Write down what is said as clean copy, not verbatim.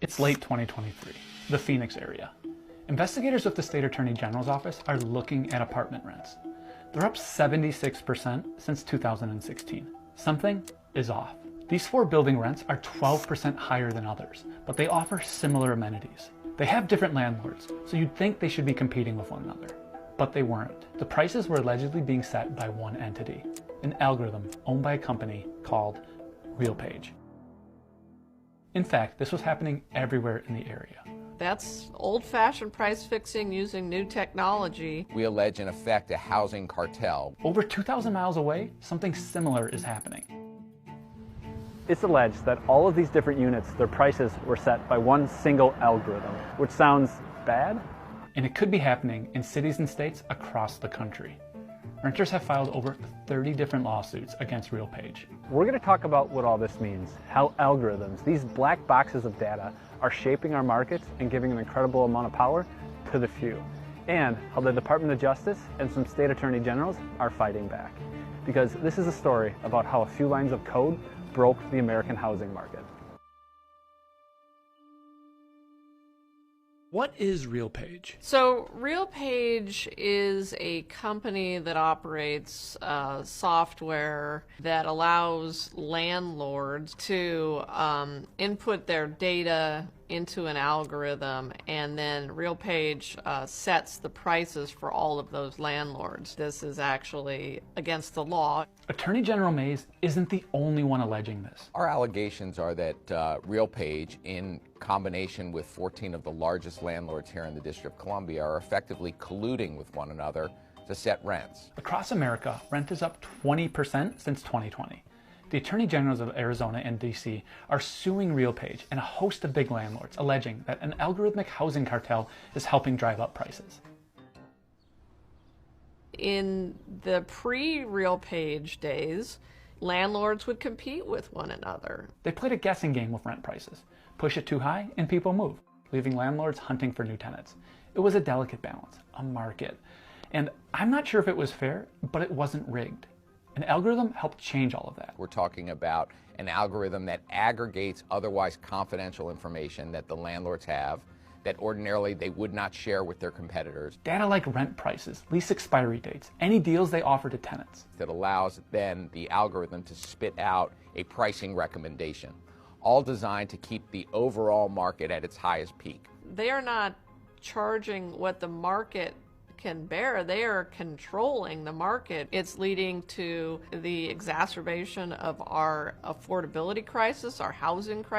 It's late 2023, the Phoenix area. Investigators with the State Attorney General's office are looking at apartment rents. They're up 76% since 2016. Something is off. These four building rents are 12% higher than others, but they offer similar amenities. They have different landlords, so you'd think they should be competing with one another. But they weren't. The prices were allegedly being set by one entity, an algorithm owned by a company called RealPage. In fact, this was happening everywhere in the area. That's old-fashioned price fixing using new technology. We allege, in effect, a housing cartel. Over 2,000 miles away, something similar is happening. It's alleged that all of these different units, their prices were set by one single algorithm, which sounds bad. And it could be happening in cities and states across the country. Renters have filed over 30 different lawsuits against RealPage. We're going to talk about what all this means, how algorithms, these black boxes of data, are shaping our markets and giving an incredible amount of power to the few, and how the Department of Justice and some state attorney generals are fighting back. Because this is a story about how a few lines of code broke the American housing market. What is RealPage? So RealPage is a company that operates software that allows landlords to input their data into an algorithm, and then RealPage sets the prices for all of those landlords. This is actually against the law. Attorney General Mays isn't the only one alleging this. Our allegations are that RealPage, in combination with 14 of the largest landlords here in the District of Columbia, are effectively colluding with one another to set rents. Across America, rent is up 20% since 2020. The Attorney Generals of Arizona and DC are suing RealPage and a host of big landlords, alleging that an algorithmic housing cartel is helping drive up prices. In the pre-RealPage days, landlords would compete with one another. They played a guessing game with rent prices. Push it too high and people move, leaving landlords hunting for new tenants. It was a delicate balance, a market. And I'm not sure if it was fair, but it wasn't rigged. An algorithm helped change all of that. We're talking about an algorithm that aggregates otherwise confidential information that the landlords have that ordinarily they would not share with their competitors. Data like rent prices, lease expiry dates, any deals they offer to tenants. That allows then the algorithm to spit out a pricing recommendation, all designed to keep the overall market at its highest peak. They are not charging what the market can bear. They are controlling the market. It's leading to the exacerbation of our affordability crisis, our housing crisis.